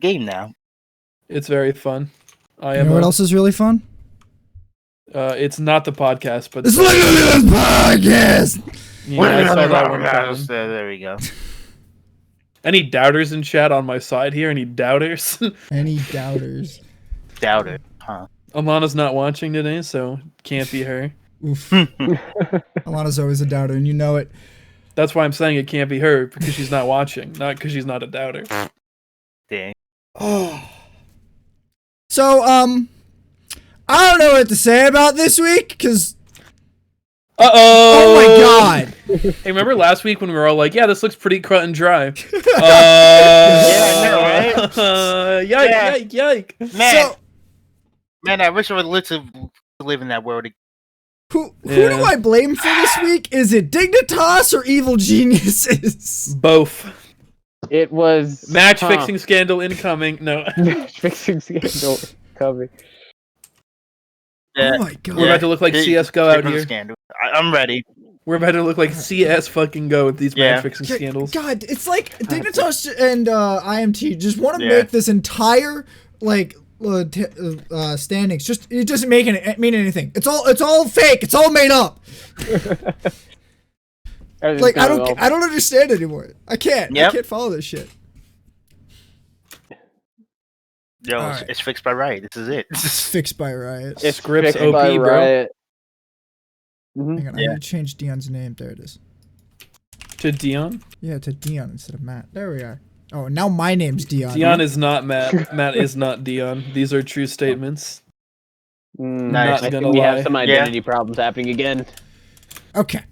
game now. It's very fun. You know what else is really fun? It's not the podcast, but it's literally the podcast. Yeah, I saw that one coming. There we go. Any doubters in chat on my side here? Any doubters? Any doubters? Doubter, huh? Alana's not watching today, so can't be her. Oof. Alana's always a doubter, and you know it. That's why I'm saying it can't be her, because she's not watching, not because she's not a doubter. Dang. Oh. So, I don't know what to say about this week, because... Uh-oh! Oh my god! Hey, remember last week when we were all like, yeah, this looks pretty cut and dry? Yeah, I know, right? Yike. Man, I wish I would live to live in that world. Who do I blame for this week? Is it Dignitas or Evil Geniuses? Both. It was... Match-fixing scandal incoming. No. Match-fixing scandal incoming. Yeah. Oh my god. We're about to look like CSGO out here. Scandal. I'm ready. We're about to look like CS fucking go with these match-fixing scandals. God, it's like Dignitas and IMT just want to make this entire, like... standings. It doesn't mean anything. It's all fake. It's all made up. Like I don't understand anymore. I can't. I can't follow this shit. Yo, it's fixed by Riot. This is it. It's fixed by Riot. It's scripts OP, bro. Riot. Hang on, I need to change Dion's name. There it is. To Dion? Yeah, to Dion instead of Matt. There we are. Oh, now my name's Dion. Dion is not Matt. Matt is not Dion. These are true statements. Nice. I think we have some identity problems happening again. Okay.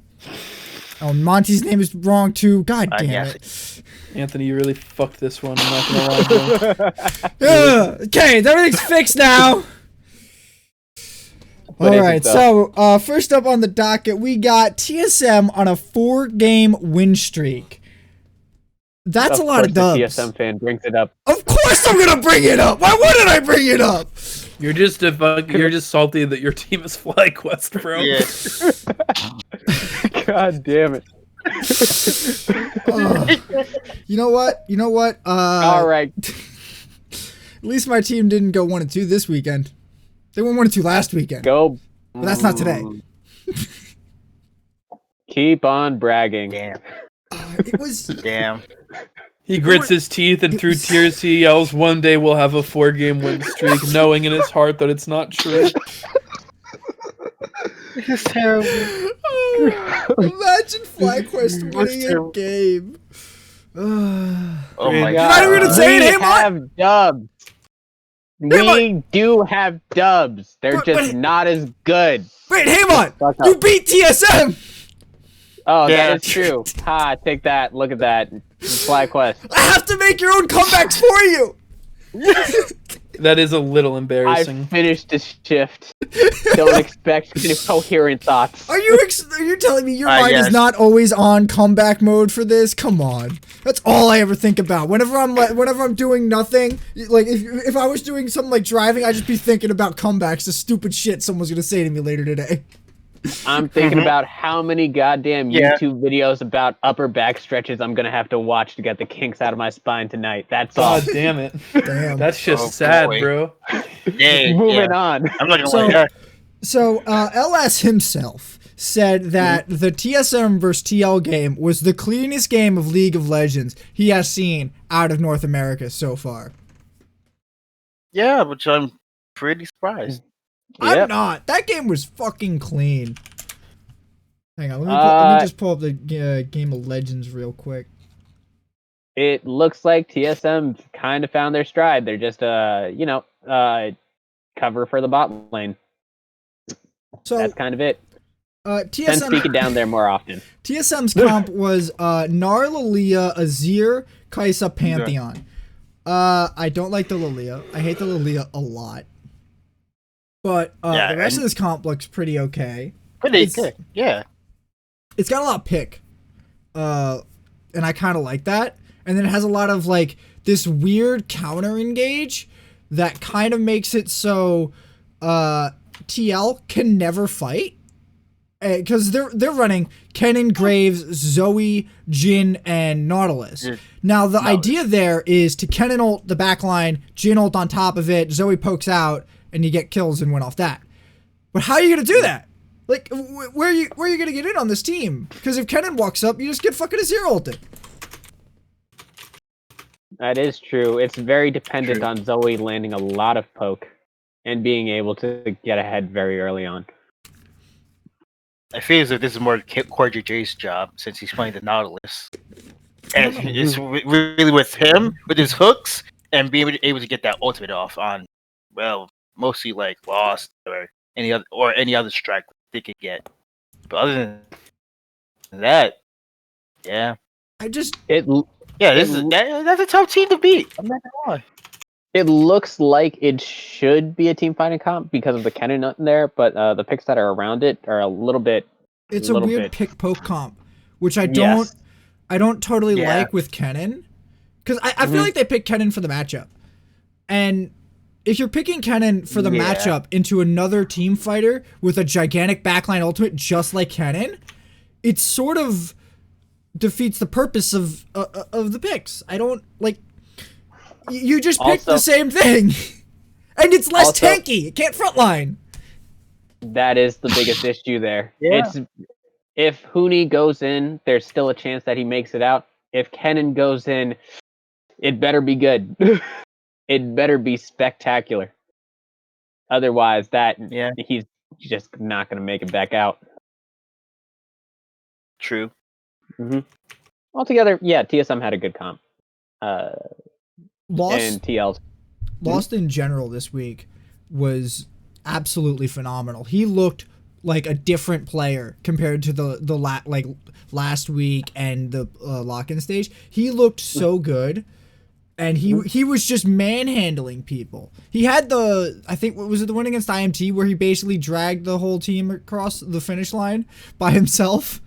Oh, Monty's name is wrong too. God damn it. Anthony, you really fucked this one. I'm not gonna lie. Okay, everything's fixed now. Alright, so first up on the docket, we got TSM on a 4-game win streak. That's a lot of dubs. The TSM fan brings it up. Of course I'm gonna bring it up! Why wouldn't I bring it up? You're just salty that your team is FlyQuest, bro. Yeah. God damn it. You know what? Alright. At least my team didn't go 1-2 this weekend. They went 1-2 last weekend. Go. But that's not today. Keep on bragging. Damn. It was... Damn. He grits his teeth and through tears he yells, "One day we'll have a 4-game win streak," knowing in his heart that it's not true. It's terrible. Imagine FlyQuest winning a game. Oh my god. You're not even gonna say it, Haymont? We have dubs. We do have dubs. They're just not as good. Wait, Haymont! You beat TSM! Oh, that is true. Ha, take that. Look at that. FlyQuest. I have to make your own comebacks for you! That is a little embarrassing. I finished the shift. Don't expect coherent thoughts. Are you telling me your mind is not always on comeback mode for this? Come on. That's all I ever think about. Whenever I'm doing nothing, like if I was doing something like driving, I'd just be thinking about comebacks, the stupid shit someone's gonna say to me later today. I'm thinking about how many goddamn YouTube videos about upper back stretches I'm gonna have to watch to get the kinks out of my spine tonight. That's all. God damn it. Damn. That's just sad, bro. Moving on. I'm not gonna lie. So, LS himself said that the TSM vs TL game was the cleanest game of League of Legends he has seen out of North America so far. Yeah, which I'm pretty surprised. I'm not. That game was fucking clean. Hang on, let me just pull up the Game of Legends real quick. It looks like TSM kind of found their stride. They're just, cover for the bot lane. So that's kind of it. TSM speak it down there more often. TSM's comp was Gnar, Lilia, Azir, Kai'Sa, Pantheon. I don't like the Lilia. I hate the Lilia a lot. But the rest of this comp looks pretty okay. Pretty good, yeah. It's got a lot of pick. And I kind of like that. And then it has a lot of, like, this weird counter-engage that kind of makes it so TL can never fight. because they're running Kennen, Graves, Zoe, Jhin, and Nautilus. Now the idea there is to Kennen ult the backline, Jhin ult on top of it, Zoe pokes out, and you get kills and win off that. But how are you gonna do that? Like, where are you gonna get in on this team? Because if Kennen walks up, you just get fucking Azir ulted. That is true. It's very dependent on Zoe landing a lot of poke and being able to get ahead very early on. I feel as if this is more Core JJ's job since he's playing the Nautilus. And it's really with him, with his hooks, and being able to get that ultimate off on, well, mostly like Lost or any other strike they could get. But other than that, yeah. That's a tough team to beat. I'm not gonna lie. It looks like it should be a team fighting comp because of the Kennen nut in there, but the picks that are around it are a little bit. It's a weird pick poke comp, which I don't totally like with Kennen, because I feel like they picked Kennen for the matchup, and if you're picking Kennen for the matchup into another team fighter with a gigantic backline ultimate just like Kennen, it sort of defeats the purpose of the picks. I don't like. You just picked the same thing, and it's less tanky. It can't frontline. That is the biggest issue there. Yeah. If Huni goes in, there's still a chance that he makes it out. If Kennen goes in, it better be good. It better be spectacular. Otherwise, he's just not going to make it back out. True. Mm-hmm. Altogether, TSM had a good comp. Lost in general this week was absolutely phenomenal. He looked like a different player compared to the last week and the lock-in stage. He looked so good, and he was just manhandling people. He had I think, what was it, the one against IMT where he basically dragged the whole team across the finish line by himself,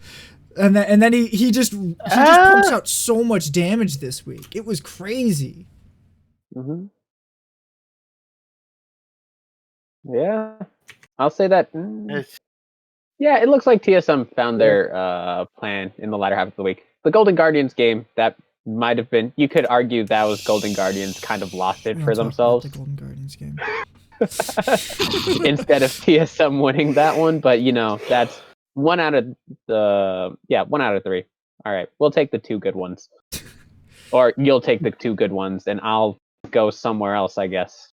and then he just pumps out so much damage this week. It was crazy. Mm-hmm. Yeah, I'll say that. Yeah, it looks like TSM found their plan in the latter half of the week. The Golden Guardians game, that might have been. You could argue that was Golden Guardians kind of lost it for themselves. The Golden Guardians game. Instead of TSM winning that one, but that's one out of 3. All right, we'll take the 2 good ones, or you'll take the 2 good ones, and I'll go somewhere else, I guess.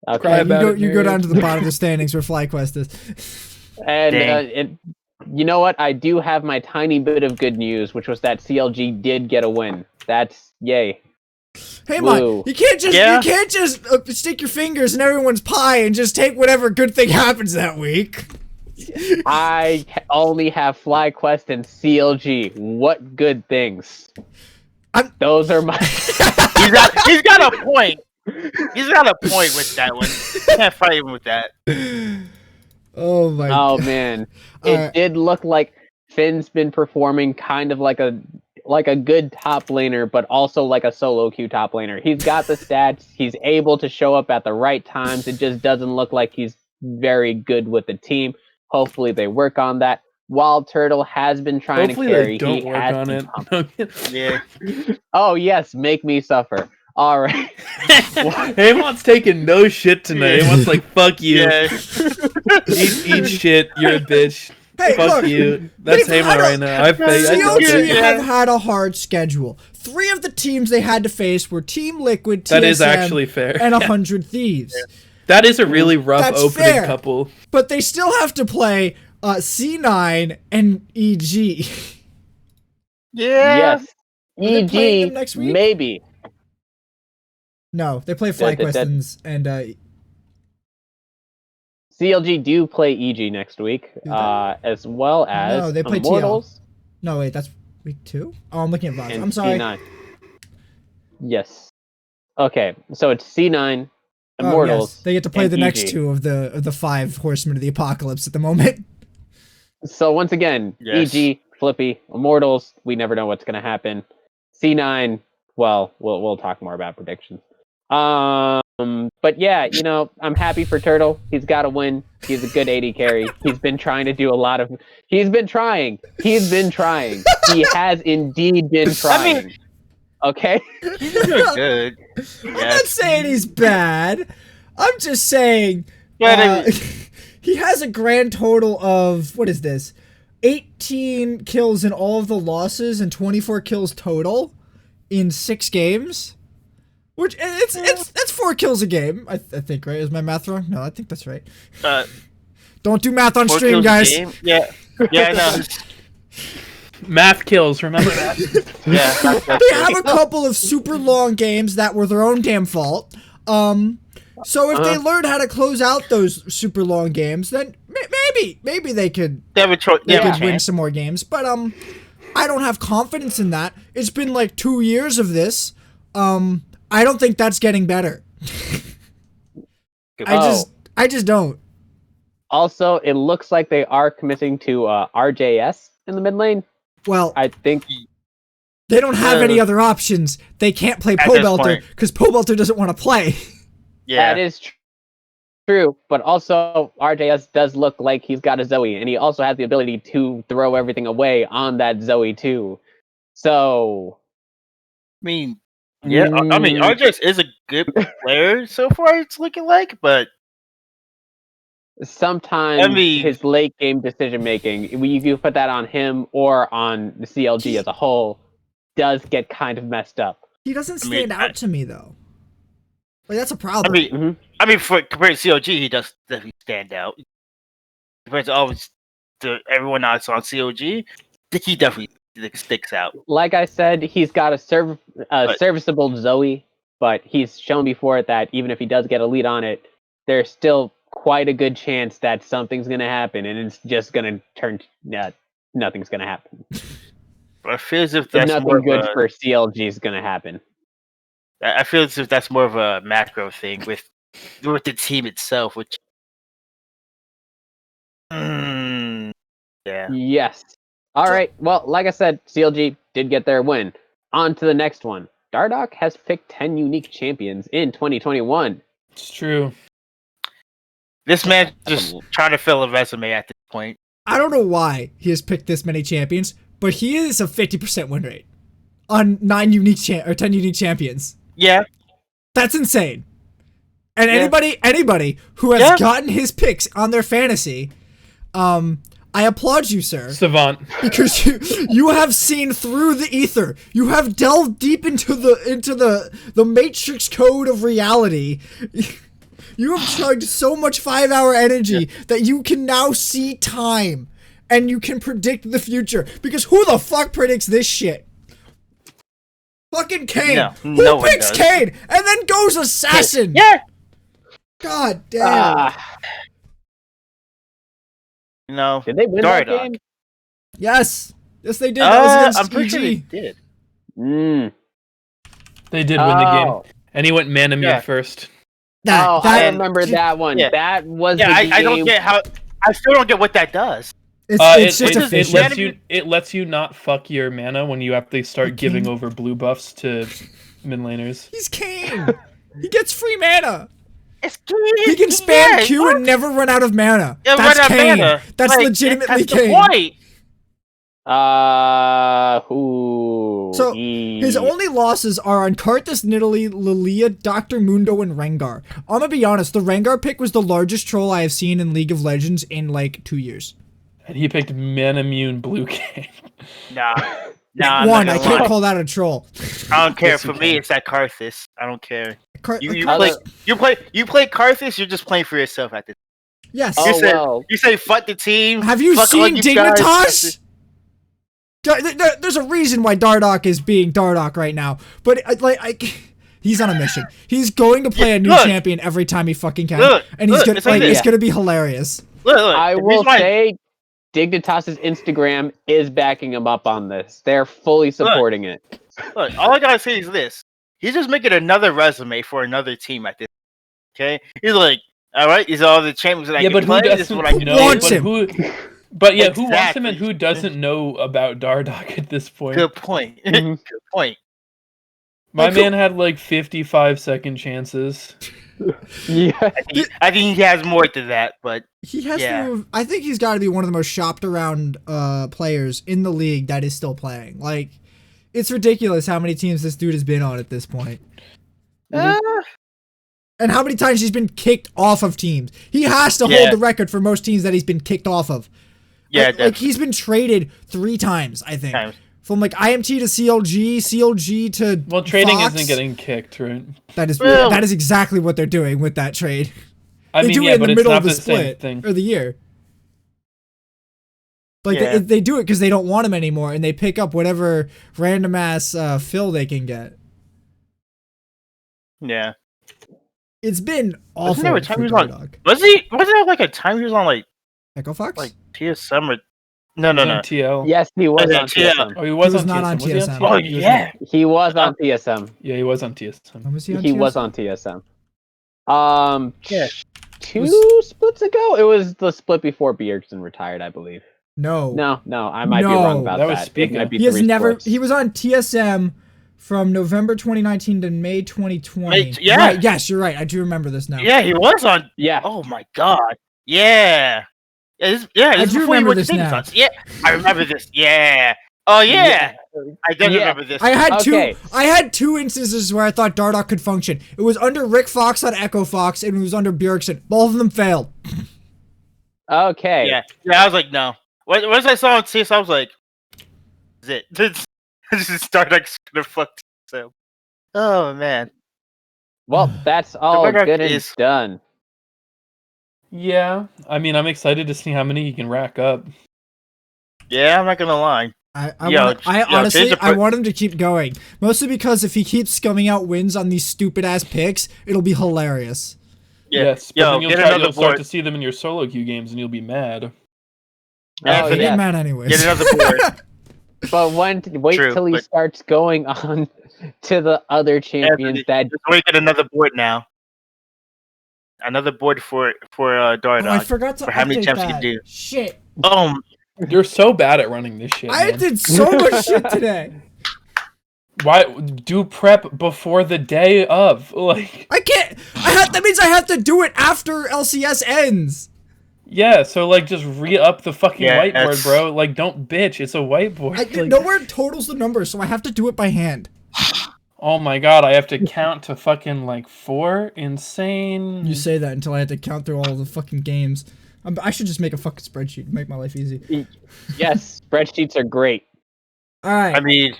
Okay, you go down to the bottom of the standings where FlyQuest is. And you know what? I do have my tiny bit of good news, which was that CLG did get a win. That's yay. Hey, man, you can't just stick your fingers in everyone's pie and just take whatever good thing happens that week. I only have FlyQuest and CLG. What good things? Those are my. He's got a point. He's got a point with that one. Can't fight him with that. Oh my god. Oh man. It did look like Finn's been performing kind of like a good top laner, but also like a solo queue top laner. He's got the stats, he's able to show up at the right times. It just doesn't look like he's very good with the team. Hopefully they work on that. Wild Turtle has been trying to carry. Hopefully they don't work on it. Yeah. Oh yes, make me suffer. All right. Haymant's taking no shit tonight. Haymant's like, fuck you. Yeah. eat shit. You're a bitch. Hey, fuck you. That's Haymant right now. CLG have had a hard schedule. 3 of the teams they had to face were Team Liquid, TSM, that is actually fair. And 100 Thieves. That is a really rough opening couple. But they still have to play C9 and EG. Yeah. Yes. EG, next week? Maybe. No, they play FlyQuest and CLG do play EG next week, as well as they play Immortals. TL. No, wait, that's week 2? Oh, I'm looking at VODs. I'm sorry. C9. Yes. Okay, so it's C9, Immortals. Yes. They get to play the EG. next 2 of the 5 Horsemen of the Apocalypse at the moment. So once again, EG, Flippy, Immortals. We never know what's going to happen. C9. Well, we'll talk more about predictions. But yeah, I'm happy for Turtle. He's got to win. He's a good AD carry. He's been trying to do a lot of. He's been trying. He has indeed been trying. Okay. He's doing good. I'm not saying he's bad. I'm just saying he has a grand total of, what is this? 18 kills in all of the losses and 24 kills total in 6 games. Which it's 4 kills a game, I think, right? Is my math wrong? No, I think that's right. Don't do math on stream, guys. Yeah, I know. Math kills, remember that? Yeah. They have a couple of super long games that were their own damn fault. So if they learn how to close out those super long games, then maybe they could win some more games. But I don't have confidence in that. It's been like 2 years of this. I don't think that's getting better. I just don't. Also, it looks like they are committing to RJS in the mid lane. Well, I think they don't have any other options. They can't play Pobelter because Pobelter doesn't want to play. Yeah, that is true. But also, RJS does look like he's got a Zoe, and he also has the ability to throw everything away on that Zoe too. So, I mean, RJS is a good player so far. It's looking like, but sometimes his late game decision making, you put that on him or on the CLG as a whole, does get kind of messed up. He doesn't stand out to me though. Like that's a problem. For compared to CLG, he does definitely stand out. Compared to everyone else on CLG, I think he definitely sticks out. Like I said, he's got a serviceable Zoe, but he's shown before that even if he does get a lead on it, there's still quite a good chance that something's going to happen, and it's just going to turn. Nothing's going to happen. But I feel as if that's nothing good for CLG is going to happen. I feel as if that's more of a macro thing with the team itself, which. Yeah. Yes. All right. Well, like I said, CLG did get their win. On to the next one. Dardoch has picked 10 unique champions in 2021. It's true. This man just trying to fill a resume at this point. I don't know why he has picked this many champions, but he is a 50% win rate on 10 unique champions. Yeah. That's insane. And anybody who has gotten his picks on their fantasy, I applaud you, sir. Savant. Because you have seen through the ether. You have delved deep into the matrix code of reality. You have chugged so much 5-hour energy that you can now see time and you can predict the future. Because who the fuck predicts this shit? Fucking Kane. Who picks Kane and then goes assassin? Yeah. God damn. No. Did they win that game? Yes, they did. That was against I'm pretty sure they EG. did. They did win the game, and he went Manamune first. I remember that one. Yeah. That was the game. I don't get how. I still don't get what that does. It's just efficient. It lets you not fuck your mana when you have to start giving over blue buffs to mid laners. He's Kane. He gets free mana. He can spam Q and never run out of mana. That's Kane. That's legitimately Kane. So his only losses are on Karthus, Nidalee, Lilia, Dr. Mundo, and Rengar. I'm gonna be honest, the Rengar pick was the largest troll I have seen in League of Legends in like 2 years. And he picked Manamune Blue Kane. Nah, I can't call that a troll. I don't care. For me, it's that Karthus. I don't care. You play Karthus. You're just playing for yourself at this. Yes. You say fuck the team. Have you seen Dignitas? There's a reason why Dardoch is being Dardoch right now, but he's on a mission. He's going to play a new champion every time he fucking can, and it's gonna be hilarious. I will say, Dignitas' Instagram is backing him up on this. They're fully supporting it. Look, all I gotta say is this: he's just making another resume for another team at this. Okay, he's like, all right, these are all the champions that I can play. This is what I know. Who wants him? Who wants him and who doesn't know about Dardoch at this point? Good point. Good point. My man had like 55-second chances. Yeah. I think he has more to that, but He has yeah. to. I think he's got to be one of the most shopped around players in the league that is still playing. Like, it's ridiculous how many teams this dude has been on at this point. And how many times he's been kicked off of teams. He has to hold the record for most teams that he's been kicked off of. Yeah, like he's been traded 3 times, I think. From like IMT to CLG to Well, trading Fox. isn't getting kicked, right? That is exactly what they're doing with that trade. I mean, do yeah, it in but the it's middle not of the the same split thing. or the year. Like they do it because they don't want him anymore, and they pick up whatever random ass fill they can get. Yeah. It's been awful. Wasn't there a time he was on? Wasn't there like a time he was on like Echo Fox? like TSM or no. TL. Yes, he was Oh, yeah, on TSM. Oh, he was was on not TSM. on Was he on TSM. TSM? Oh yeah. He was on TSM. Yeah, he was on TSM. When was he on He TSM? was on TSM. Yeah. 2 splits ago? It was the split before Bjergsen retired, I believe. No. No, I might be wrong about that that. was Spica. It might be He has 3 never. splits. He was on TSM from November 2019 to May 2020. Yeah. Right, yes, you're right. I do remember this now. Yeah, he was on. Yeah. Oh my god. Yeah. This I is do before he remember went to this now. Dignitas. Yeah, I remember this. Yeah. Oh yeah. I do remember this. I had Okay. two instances where I thought Dardoch could function. It was under Rick Fox on Echo Fox, and it was under Bjergsen. Both of them failed. Okay. Yeah. I was like, no. Once I saw on CS, I was like, "Is it? This is Starduck's gonna fuck himself." Oh man. Well, that's all Dardoch good and is- done. Yeah, I mean, I'm excited to see how many he can rack up. Yeah, I'm not gonna lie. I change the honestly want him to keep going. Mostly because if he keeps scumming out wins on these stupid ass picks, it'll be hilarious. Yeah. Yes, but Yo, then get you'll another start board. to see them in your solo queue games, and you'll be mad. Yeah, Oh, He for get yeah. mad anyways. Get another board. But wait True, till he but- starts going on to the other champions that Just wait, get another board now. Another board for Dardoch. Oh, I forgot to for how many update champs he that. can do. Shit. You're so bad at running this shit, I man. did so much shit today. Why do prep before the day of? Like, I can't. That means I have to do it after LCS ends. yeah, so like just re-up the fucking Yeah, whiteboard, that's- bro. Like, don't bitch. It's a whiteboard. Like, Nowhere totals the numbers, so I have to do it by hand. oh my god, I have to count to fucking like 4. Insane. You say that until I have to count through all the fucking games. I should just make a fucking spreadsheet and make my life easy. yes, spreadsheets are great. All right. I mean,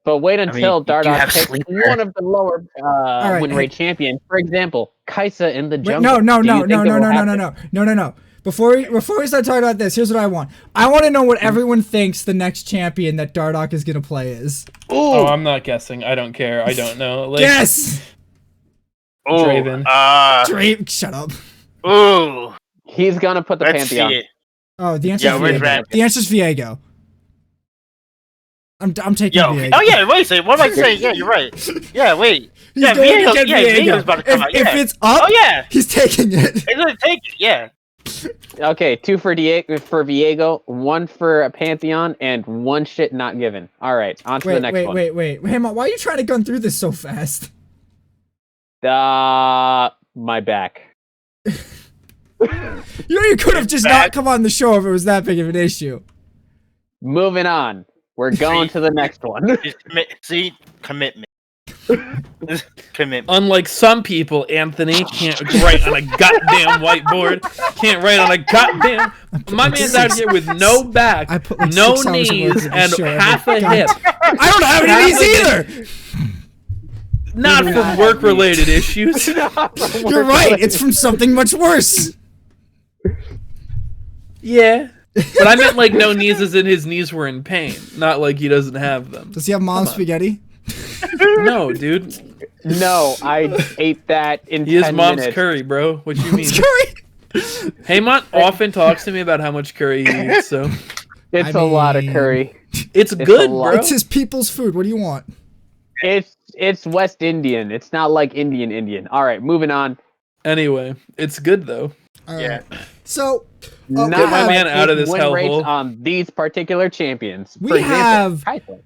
But wait until you do Dardoch have picks sleeper. one of the lower right, win rate champions. For example, Kaisa in the Wait, jungle. no. Do you think it will happen? No. Before we start talking about this, here's what I want. I want to know what everyone thinks the next champion that Dardoch is gonna play is. Oh, I'm not guessing. I don't care. I don't know. Like, Yes. Draven. Drake, shut up. Ooh. He's gonna put the Let's Pantheon. see it. Oh, the answer's Yeah, where's Viego. Rat? The answer's Viego. I'm taking Yo. Viego. Oh yeah. Wait a second. What am I saying? Yeah, you're right. Yeah. Wait. He's Yeah. going to Viego. get Yeah. Viego. Viego's about to come out. If Yeah. it's up, Oh yeah. he's taking it. It's gonna take it. Yeah. Okay, 2 for Viego, 1 for Pantheon, and 1 shit not given. All right, on to the next one. Wait. Haymant, why are you trying to gun through this so fast? My back. You could have just not come on the show if it was that big of an issue. Moving on. We're going to the next one. Just commitment. Commitment. Unlike some people, Anthony can't write on a goddamn whiteboard. Can't write on a goddamn. My man's out here with no back, I put like no 6 hours of work knees, into and this show every half a God- hip. I don't have any of these either. Not from work-related issues. You're right. It's from something much worse. Yeah. But I meant like no knees as in his knees were in pain, not like he doesn't have them. Does he have mom's spaghetti? No, dude. No, I ate that in He is 10 mom's minutes. curry, bro. What you mean? Curry. Haymont often talks to me about how much curry he eats, so It's I a lot of mean- curry. it's a good, lot. bro. It's his people's food. What do you want? It's West Indian. It's not like Indian. All right, moving on. Anyway, it's good though. All Yeah. right. So Not Get my man out of this win rates hellhole. on these particular champions. We For example, have- Kaisa.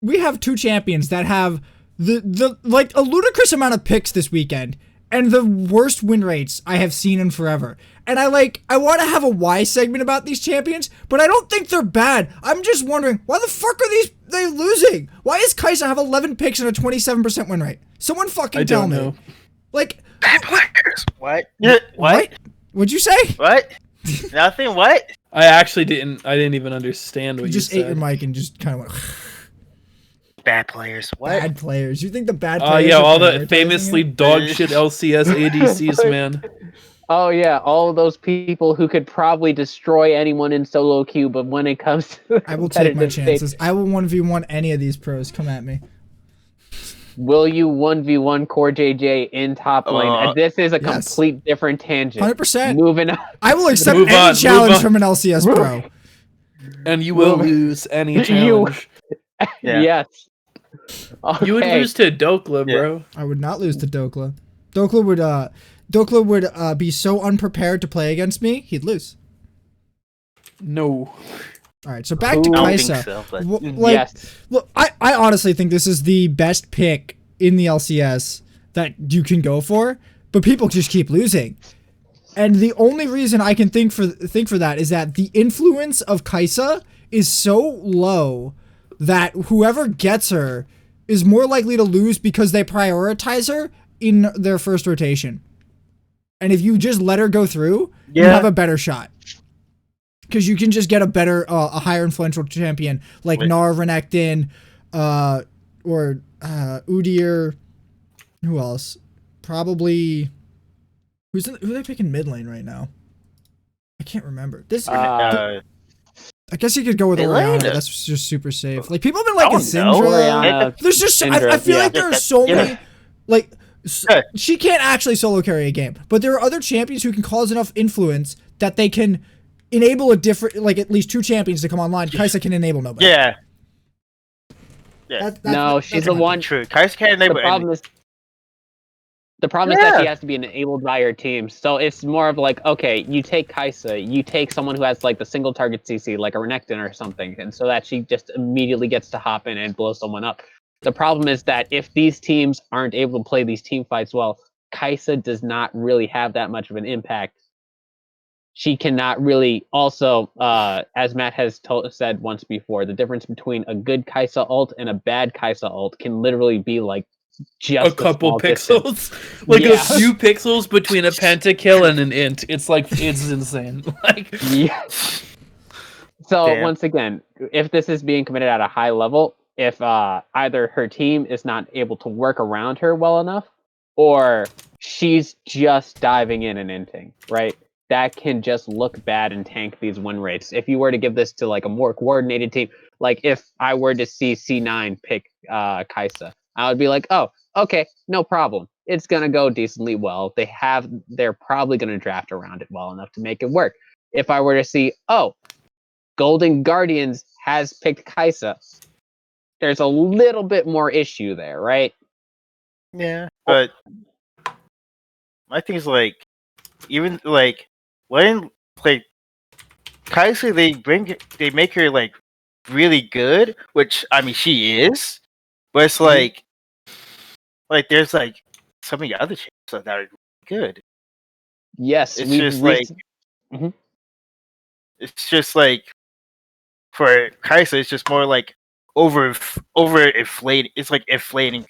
we have 2 champions that have like a ludicrous amount of picks this weekend and the worst win rates I have seen in forever. And I want to have a why segment about these champions, but I don't think they're bad. I'm just wondering, why the fuck are they losing? Why does Kai'Sa have 11 picks and a 27% win rate? Someone fucking tell me. Like, bad players. What? What? What'd you say? What? Nothing. What? I actually didn't even understand what you just said. ate your mic and just kind of went. Bad players. What? Bad players. You think the bad players? Oh yeah, are all the prioritizing famously it? dog shit LCS ADCs, man. Oh yeah, all of those people who could probably destroy anyone in solo queue, but when it comes to I will take my competitive stage, chances. I will 1v1 any of these pros. Come at me. will you 1v1 Core JJ in top lane? And this is a yes. complete different tangent. 100%. Moving on. I will accept Move any on, challenge move on. from an LCS pro. And you will lose any challenge. Yeah. Yes. Okay. You would lose to Dokla, bro. I would not lose to Dokla. Dokla would be so unprepared to play against me, he'd lose. No. All right, so back to I don't Kai'Sa. think so, but Yes. Look, I honestly think this is the best pick in the LCS that you can go for, but people just keep losing. And the only reason I can think for that is that the influence of Kai'Sa is so low that whoever gets her is more likely to lose because they prioritize her in their first rotation. And if you just let her go through, you have a better shot. Because you can just get a higher influential champion like Gnar, Renekton, or Udyr. Who else? Probably. Who are they picking mid lane right now? I can't remember. I guess you could go with Orianna. That's just super safe. Like people have been liking Syndra. There's just I feel like there are so many. Like she can't actually solo carry a game, but there are other champions who can cause enough influence that they can enable a different, like at least two champions to come online. Kai'Sa can enable nobody. Yeah. No, she's the one. True. Kai'Sa can't enable. The problem is that she has to be enabled by her team. So it's more of like, okay, you take Kai'Sa, you take someone who has like the single target CC, like a Renekton or something, and so that she just immediately gets to hop in and blow someone up. The problem is that if these teams aren't able to play these team fights well, Kai'Sa does not really have that much of an impact. She cannot really also, as Matt has said once before, the difference between a good Kai'Sa ult and a bad Kai'Sa ult can literally be like just a couple pixels. Like a few pixels between a pentakill and an int. It's like, it's insane. Like, So once again, if this is being committed at a high level, if either her team is not able to work around her well enough, or she's just diving in and inting, right? That can just look bad and tank these win rates. If you were to give this to like a more coordinated team, like if I were to see C9 pick Kai'Sa, I would be like, oh, okay, no problem. It's gonna go decently well. They're probably gonna draft around it well enough to make it work. If I were to see, oh, Golden Guardians has picked Kai'Sa, there's a little bit more issue there, right? Yeah, but my thing is like, even like when like Kai'Sa, they make her like really good, which I mean she is, but it's like there's like so many other champions that are good. Yes, it's just like for Kai'Sa, it's just more like over inflating. It's like inflating,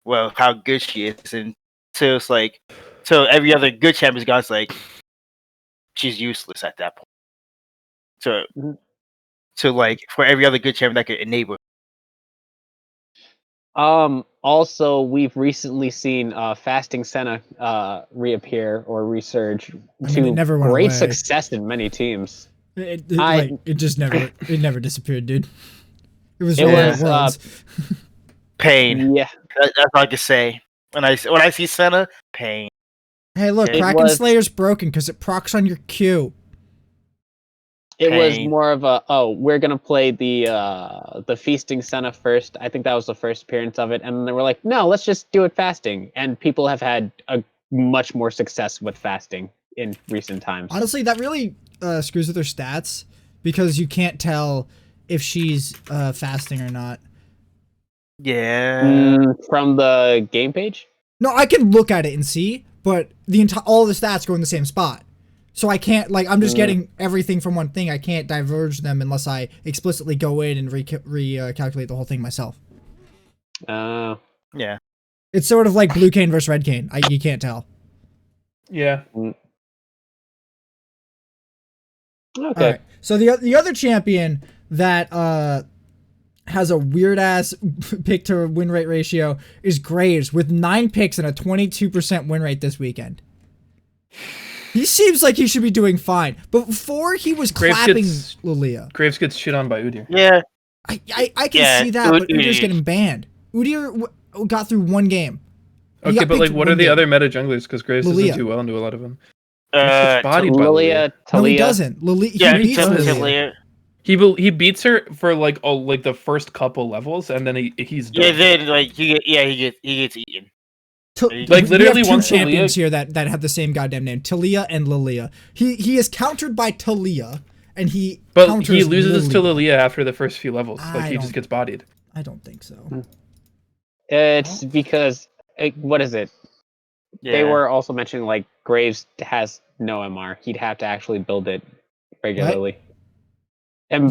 well, how good she is, and so it's like, so every other good champion's gone. It's like she's useless at that point. So like for every other good champion that could enable. Also, we've recently seen Fasting Senna reappear or resurge to great success in many teams. It never disappeared, dude. It was pain. Yeah, that's all I can say. When I see Senna, pain. Hey, look, Kraken Slayer's broken because it procs on your Q. It was more of a, we're gonna play the Feasting Senna first. I think that was the first appearance of it, and then they were like, no, let's just do it fasting. And people have had a much more success with fasting in recent times. Honestly, that really screws with her stats because you can't tell if she's fasting or not. Yeah. From the game page? No, I can look at it and see, but all the stats go in the same spot. So I can't, like, I'm just getting everything from one thing. I can't diverge them unless I explicitly go in and recalculate the whole thing myself. Yeah. It's sort of like blue cane versus red cane. You can't tell. Yeah. Okay. All right. So the other champion that has a weird ass pick to win rate ratio is Graves with 9 picks and a 22% win rate this weekend. He seems like he should be doing fine, but before he was clapping Lilia. Graves gets shit on by Udyr. Yeah. I can see that, but Udyr's getting banned. Udyr got through 1 game. Okay, but like, what are the other meta junglers? Because Graves doesn't do well into a lot of them. Bodied by Lilia, No, he doesn't. Yeah, he beats Lilia. He beats her for like the first couple levels, and then he's done. Yeah, then like he gets eaten. Like literally, we have 2 once champions here that have the same goddamn name, Taliyah and Lilia. He is countered by Taliyah, and he loses to Lilia after the first few levels. Like he just gets bodied. I don't think so. It's because what is it? Yeah. They were also mentioning like Graves has no MR. He'd have to actually build it regularly. What? And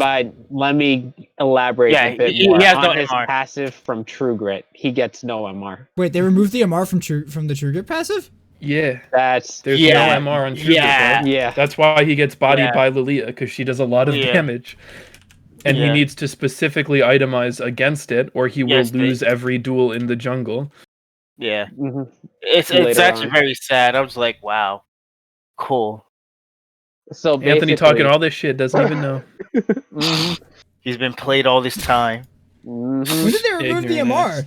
let me elaborate a bit more. He has on no his MR. passive from True Grit, he gets no MR. Wait, they removed the MR from the True Grit passive? Yeah. There's no MR on True Grit, right? Yeah. That's why he gets bodied by Lilia, because she does a lot of damage. And he needs to specifically itemize against it, or he will lose every duel in the jungle. Yeah. It's actually very sad. I was like, wow. Cool. So Anthony talking all this shit, doesn't even know. He's been played all this time. When did they remove the MR?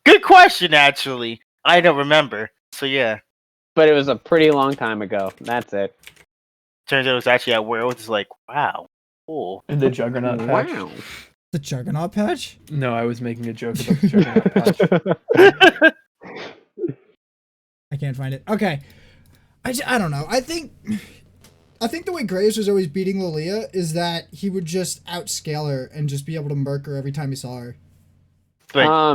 Good question, actually. I don't remember. So yeah. But it was a pretty long time ago. That's it. Turns out it was actually at Worlds. It's like, wow, cool. In the Juggernaut patch. Wow. The Juggernaut patch? No, I was making a joke about the Juggernaut patch. I can't find it. Okay. I don't know. I think the way Graves was always beating Lilia is that he would just outscale her and just be able to murk her every time he saw her. But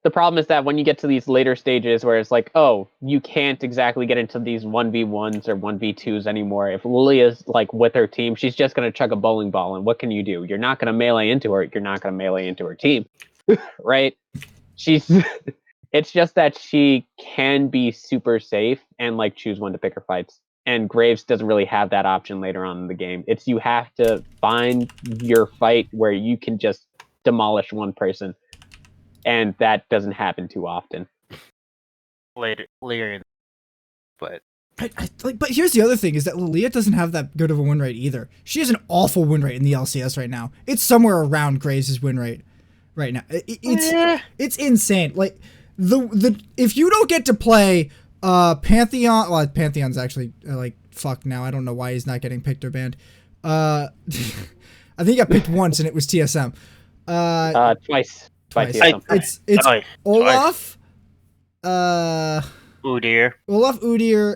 the problem is that when you get to these later stages where it's like, oh, you can't exactly get into these 1v1s or 1v2s anymore. If Lilia's like with her team, she's just going to chug a bowling ball. And what can you do? You're not going to melee into her. You're not going to melee into her team. Right? It's just that she can be super safe and like choose when to pick her fights. And Graves doesn't really have that option later on in the game. It's you have to find your fight where you can just demolish one person. And that doesn't happen too often. Later, but but here's the other thing: is that Lilia doesn't have that good of a win rate either. She has an awful win rate in the LCS right now. It's somewhere around Graves' win rate right now. It's insane. Like the if you don't get to play Pantheon, well, Pantheon's actually like fucked now. I don't know why he's not getting picked or banned. I think he got picked once and it was TSM. Twice. It's Olaf, Udyr,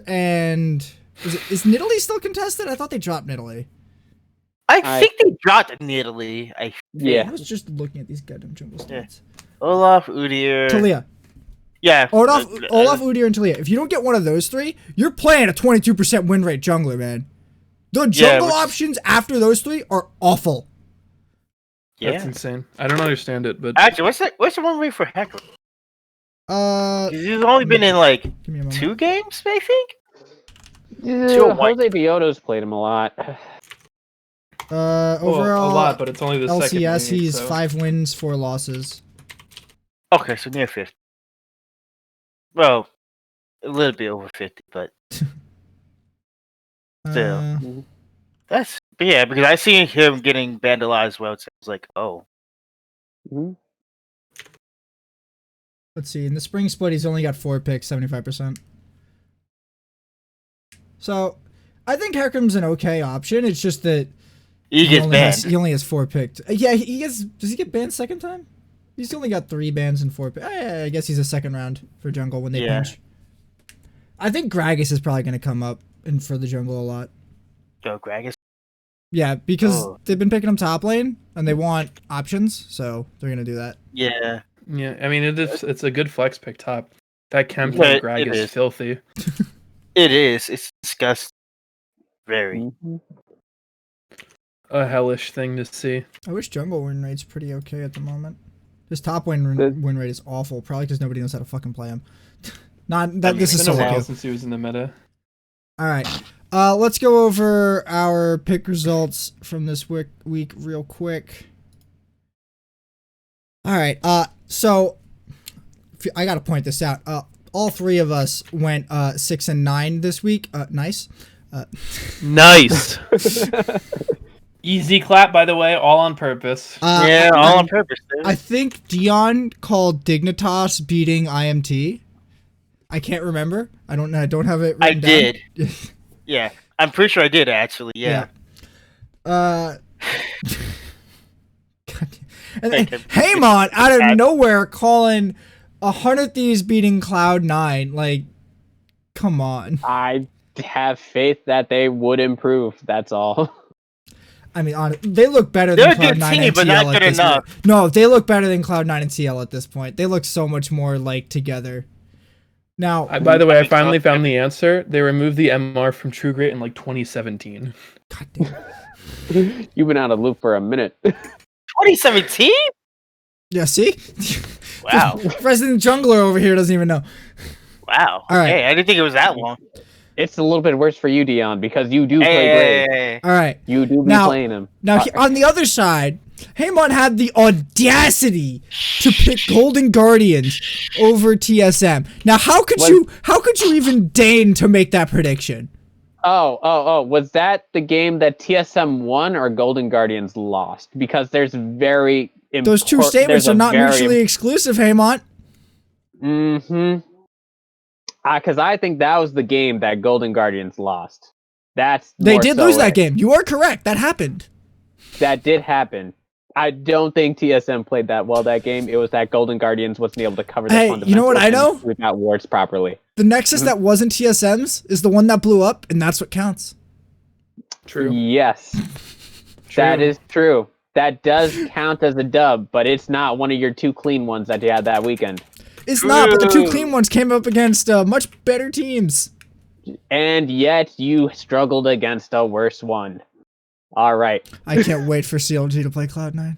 and is Nidalee still contested? I thought they dropped Nidalee. I think they dropped Nidalee. I was just looking at these goddamn jungle stats. Olaf, Udyr, Taliyah. Yeah, Olaf, Udyr, and Taliyah. If you don't get one of those 3, you're playing a 22% win rate jungler, man. The jungle options after those 3 are awful. That's insane. I don't understand it, but actually, what's the one rate for Heckler? He's only been in like 2 games, I think. Jose Bioto's played him a lot. Overall, a lot, but it's only the second LCS. He's 5 wins, 4 losses. Okay, so near 50. Well, a little bit over 50, but still. But yeah, because I see him getting vandalized well, so I was like, oh. Let's see. In the spring split, he's only got 4 picks, 75%. So, I think Hecarim's an okay option. It's just that he gets banned. He only has 4 picked. Yeah, he gets. Does he get banned second time? He's only got 3 bans and 4 picks. I guess he's a second round for jungle when they pinch. I think Gragas is probably going to come up for the jungle a lot. Gragas. Yeah, because they've been picking up top lane and they want options, so they're gonna do that. Yeah. Yeah, I mean it's a good flex pick top. That Kempo Greg is filthy. It is. It's disgusting. Very. A hellish thing to see. I wish jungle win rate's pretty okay at the moment. This top win rate is awful, probably because nobody knows how to fucking play him. Not that this is so solo queue. Since he was in the meta. All right, let's go over our pick results from this week real quick. All right, so I gotta point this out. All three of us went 6 and 9 this week. Nice. Nice. Easy clap, by the way, all on purpose. Yeah, all on purpose. Dude. I think Dion called Dignitas beating IMT. I can't remember. I don't have it written down. I did. Yeah, I'm pretty sure I did actually. Yeah. And Haymant out of nowhere calling 100 Thieves beating Cloud9. Like, come on. I have faith that they would improve. That's all. I mean, they look better than Cloud9 and but TL not good enough. Point. No, they look better than Cloud9 and TL at this point. They look so much more like together. Now, by the way, I finally found the answer. They removed the MR from True Grit in like 2017. God damn. You've been out of loop for a minute. 2017? Yeah, see? Wow. Resident Jungler over here doesn't even know. Wow. All right. Hey, I didn't think it was that long. It's a little bit worse for you, Dion, because you do play great. All right. You do be playing him. Now, on the other side, Haymont had the audacity to pick Golden Guardians over TSM. Now, how could you even deign to make that prediction? Oh, was that the game that TSM won or Golden Guardians lost? Because there's those two statements are not mutually exclusive, Haymont. Mm-hmm. Because I think that was the game that Golden Guardians lost. They did lose that game. You are correct. That happened. That did happen. I don't think TSM played that well that game. It was that Golden Guardians wasn't able to cover the fundamentals. You know what I know? Without wards properly. The Nexus that wasn't TSM's is the one that blew up, and that's what counts. True. Yes. True. That is true. That does count as a dub, but it's not one of your two clean ones that you had that weekend. It's not, but the two clean ones came up against much better teams. And yet you struggled against a worse one. All right. I can't wait for CLG to play Cloud9.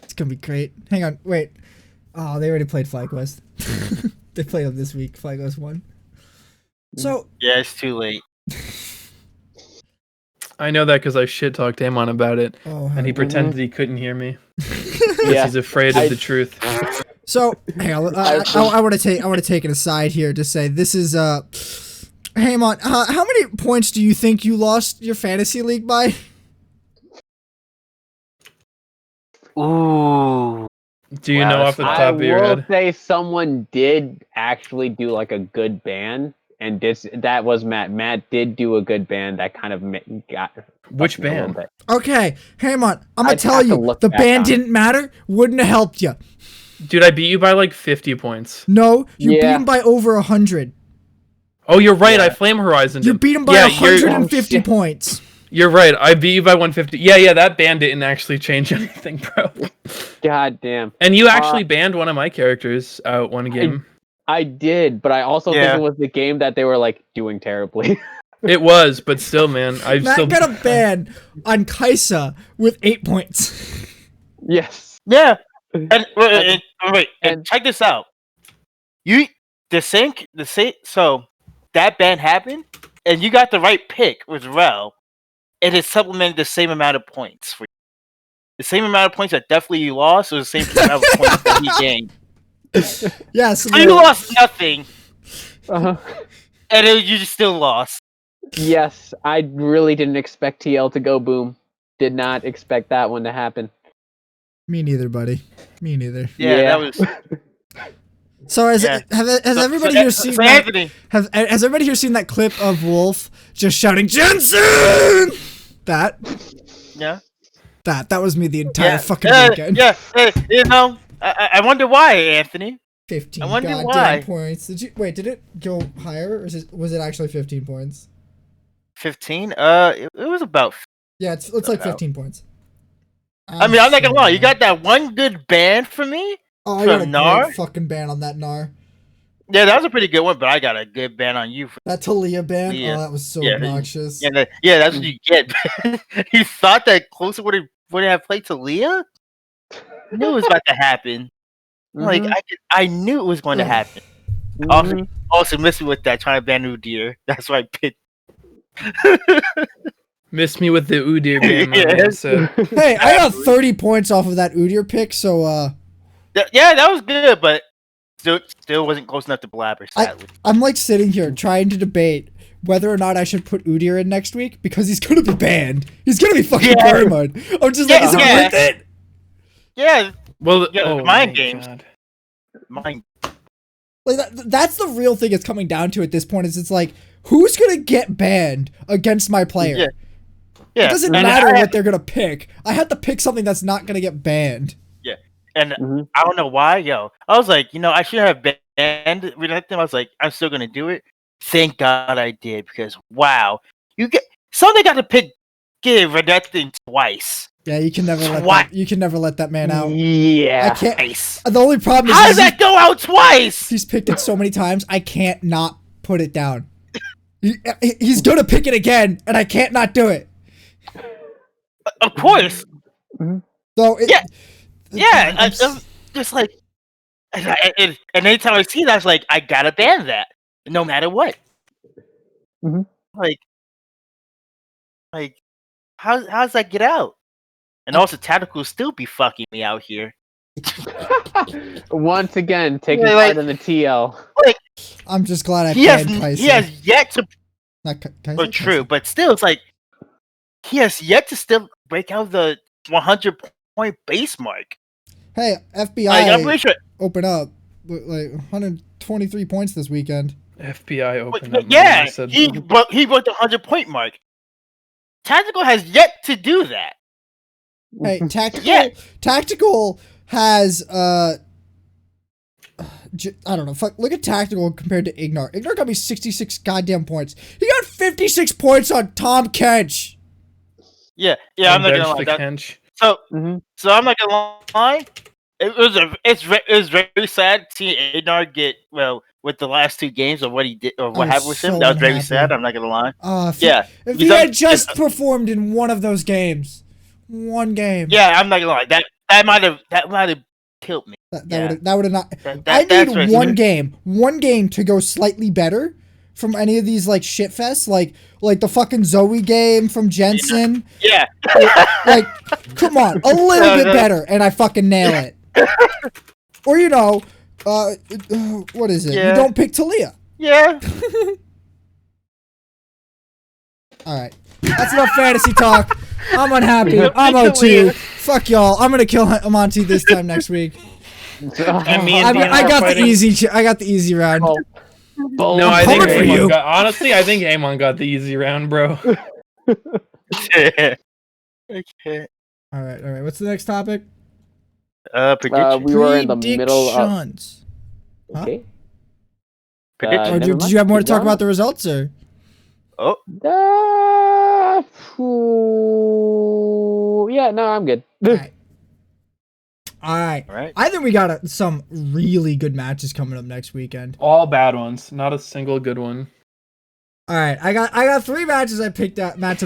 It's going to be great. Hang on, wait. Oh, they already played FlyQuest. They played them this week. FlyQuest won. So yeah, it's too late. I know that because I shit-talked Haymont about it, and he pretended he couldn't hear me. Yeah. He's afraid of the truth. So, hang on, I want to take it aside here to say this is Haymont, how many points do you think you lost your fantasy league by? Ooh. Do you know off the top of your head? I will say someone did actually do like a good ban, and that was Matt. Matt did do a good ban that kind of got. Which ban? Okay, Haymont, I'm gonna tell you, the ban didn't matter. Wouldn't have helped you. Dude, I beat you by like 50 points. No, you beat him by over 100. Oh, you're right. I Flame Horizoned him. You beat him by 150 points. You're right. I beat you by 150. Yeah, that ban didn't actually change anything, bro. God damn. And you actually banned one of my characters out one game. I did, but I also think it was the game that they were like doing terribly. It was, but still, man. Matt got a ban on Kaisa with 8 points. Yes. Yeah. And check this out. So that ban happened, and you got the right pick with Rel, and it supplemented the same amount of points for you. The same amount of points that definitely you lost was the same amount of points that he gained. Yes. So you lost nothing. And you just still lost. Yes, I really didn't expect TL to go boom. Did not expect that one to happen. Me neither, buddy. Me neither. Yeah. That was. So has everybody here seen that? Has everybody here seen that clip of Wolf just shouting Jensen? That. Yeah. That was me the entire fucking weekend. Yeah. You know, I wonder why, Anthony. 15 I wonder goddamn points. Did it go higher, or was it actually 15 points? 15. It was about. Yeah, it's like 15 points. I mean, I'm not gonna lie. You got that one good ban for me. Oh, I got a great fucking ban on that Gnar. Yeah, that was a pretty good one, but I got a good ban on you. That Talia ban? Oh, that was so obnoxious. Yeah, that's what you get. You thought that Closer would have played Talia? I knew it was about to happen. Like, I knew it was going to happen. Also missed me with that, trying to ban Udyr. That's why I picked. Missed me with the Udyr ban. Hey, I got 30 points off of that Udyr pick, so yeah, that was good, but still wasn't close enough to Blabber, sadly. I'm like sitting here trying to debate whether or not I should put Udyr in next week because he's gonna be banned. He's gonna be fucking permud. I'm just like, is it worth it? Yeah. Well, mind games. Mind. Like that's the real thing it's coming down to at this point. Is it's like, who's gonna get banned against my player? Yeah. It doesn't matter what they're gonna pick. I have to pick something that's not gonna get banned. Yeah. And I don't know why, I was like, I should have banned Renekton. I was like, I'm still gonna do it. Thank God I did, because wow, somebody got to give Renekton twice. Yeah, you can never let that man out. Yeah, I can't. The only problem is how does that go out twice? He's picked it so many times. I can't not put it down. He's gonna pick it again, and I can't not do it. Of course. So I'm just like, and anytime I see that, I was like, I gotta ban that, no matter what. Like, how does that get out? And also, Tactical still be fucking me out here. Once again, taking part in the TL. Like, I'm just glad I banned Kai'Sa. He has yet to. Kai'Sa, true, but still, it's like he has yet to still break out the 100-point base mark. Hey, FBI! I'm pretty sure. Open up, like 123 points this weekend. FBI opened up. Yeah, he broke the 100-point mark. Tactical has yet to do that. Hey, Tactical has I don't know. Look at Tactical compared to Ignar. Ignar got me 66 goddamn points. He got 56 points on Tom Kench. Yeah, I'm not gonna lie. So I'm not gonna lie. It's very sad seeing Ignar get with the last two games of what he did or what happened with him. That was very sad. I'm not gonna lie. If he had just performed in one of those games. One game. Yeah, I'm not gonna lie. That might have killed me. That would have not. I need one game to go slightly better from any of these like shit fests, like the fucking Zoe game from Jensen. Yeah. Like, come on, a little bit better, and I fucking nail it. Or what is it? You don't pick Talia. Yeah. All right. That's enough fantasy talk. I'm unhappy. I'm OT. Fuck y'all. I'm gonna kill Monty this time next week. I got the easy round. No, I think Haymant honestly, I think Haymant got the easy round, bro. Okay. All right. What's the next topic? Predictions. We were in the middle of. Huh? Okay. Did you have more to talk about the results, or? Yeah, no, I'm good. All right. I think we got some really good matches coming up next weekend. All bad ones, not a single good one. All right, I got 3 matchups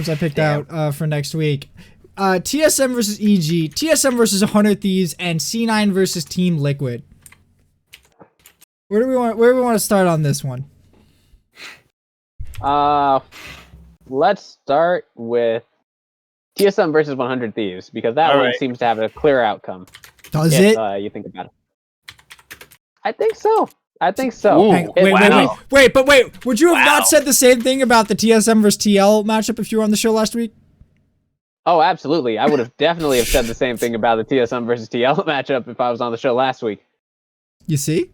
I picked out for next week. TSM versus EG, TSM versus 100 Thieves, and C9 versus Team Liquid. Where do we want to start on this one? Let's start with TSM versus 100 Thieves, because that one seems to have a clear outcome. Does it? You think about it. I think so. Ooh, wait. Would you have not said the same thing about the TSM versus TL matchup if you were on the show last week? Oh, absolutely. I would have definitely have said the same thing about the TSM versus TL matchup if I was on the show last week. You see?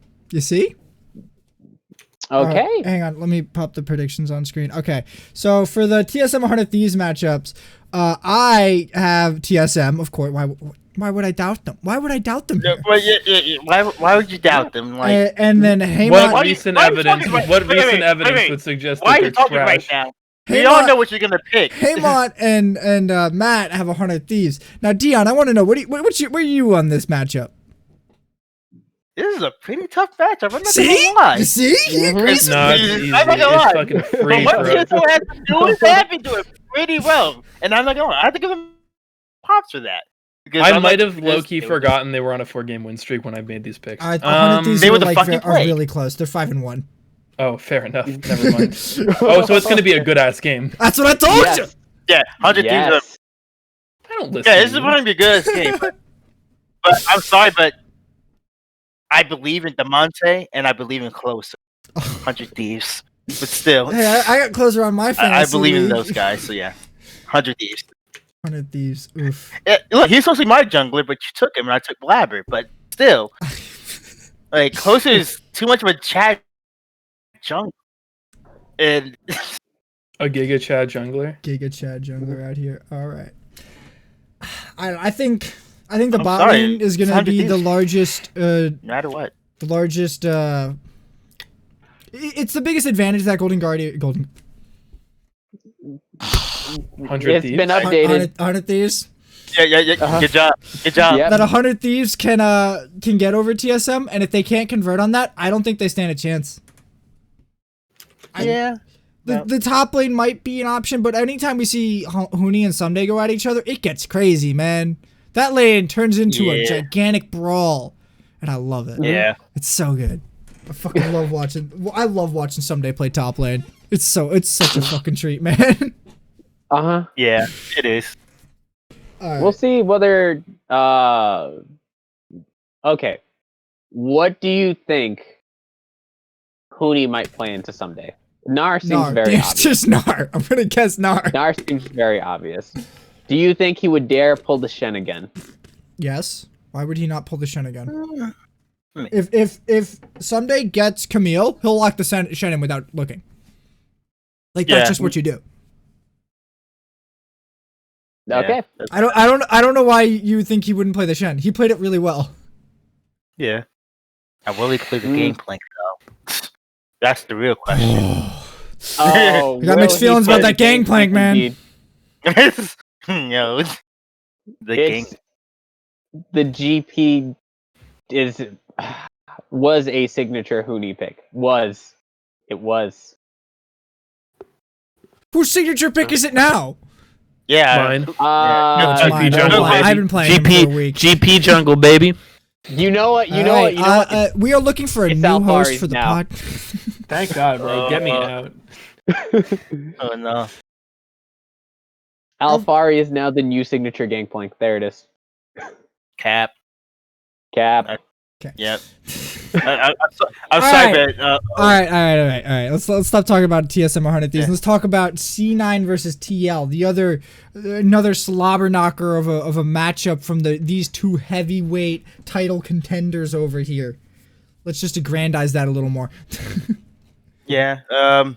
Okay. Right, hang on, let me pop the predictions on screen. Okay, so for the TSM 100 Thieves matchups, I have TSM, of course. Why would I doubt them? Why would I doubt them here? Why would you doubt them? Like, and then Haymant. What recent evidence would suggest that they're trash? Right now? We all know what you're gonna pick. Haymant and Matt have 100 Thieves. Now, Dion, I want to know where are you on this matchup? This is a pretty tough matchup. I'm not See? gonna lie. You see? I'm No, it's easy. not gonna It's lie. fucking But free, what bro. Tizo has to do is they have been doing pretty well, and I'm not gonna lie. I have to give them props for that. I might have low-key forgotten they were on a 4-game win streak when I made these picks. 100 Thieves they were the like, fucking are really close. They're 5-1. Oh, fair enough. Never mind. Oh, so it's gonna be a good ass game. That's what I told you. Yeah, 100 Thieves. I don't listen. Yeah, this is gonna be a good game. But I'm sorry, but I believe in Demonte and I believe in Closer. 100 Thieves, but still. Hey, I got Closer on my fantasy I believe in league. those guys. So yeah, 100 Thieves. 100 Thieves. Oof. Yeah, look, he's supposed to be my jungler, but you took him, and I took Blabber. But still, like Closer is too much of a Chad jungler. And A Giga Chad jungler. Giga Chad jungler out here. All right. I think the bot sorry, lane is gonna be the largest. no matter what, The largest. It's the biggest advantage that Golden 100 Thieves. It's been updated. 100 Thieves. yeah. Good job. Yep. That 100 Thieves can get over TSM, and if they can't convert on that, I don't think they stand a chance. Yeah. The top lane might be an option, but anytime we see Huni and Someday go at each other, it gets crazy, man. That lane turns into a gigantic brawl, and I love it. Yeah. It's so good. I fucking love watching. I love watching Someday play top lane. It's such a fucking treat, man. Yeah, it is. All right. We'll see whether. Okay. What do you think Huni might play into someday? Nar seems very it's obvious. just Nar. I'm gonna guess Nar. Nar seems very obvious. Do you think he would dare pull the Shen again? Yes. Why would he not pull the Shen again? If Someday gets Camille, he'll lock the Shen in without looking. Like that's just what you do. Okay. I don't know why you think he wouldn't play the Shen. He played it really well. Yeah. I will he play the Gangplank though? That's the real question. Oh, I got mixed feelings about that Gangplank, man. No, the gang. The GP was a signature Huni pick. It was. Whose signature pick is it now? Yeah, mine. GP jungle. I've been playing him for a week. GP jungle, baby. You know what? We are looking for a new host for the pod. Thank God, bro. Get me out. Oh no. Alfari is now the new signature Gangplank. There it is. Cap. Okay. Yep. I'm sorry, but all right. Let's stop talking about TSM 100 Thieves. Let's talk about C9 versus TL. Another slobber knocker of a matchup from these two heavyweight title contenders over here. Let's just aggrandize that a little more. Yeah. All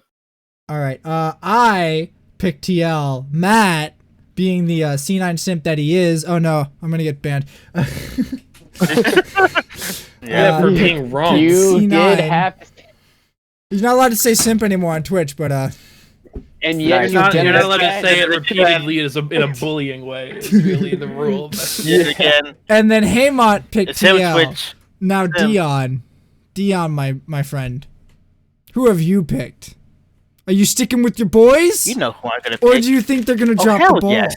right. I picked TL. Matt, being the C9 simp that he is. Oh no, I'm gonna get banned. Yeah, for being wrong. You C9. did have. He's not allowed to say simp anymore on Twitch, but And yet you're not allowed to say it repeatedly in a bullying way. It's really the rule. Again. And then Haymont picked It's him, TL. Twitch. Now Dion, my friend, who have you picked? Are you sticking with your boys? You know who I'm gonna pick. Or do you think they're gonna drop the ball? Yes.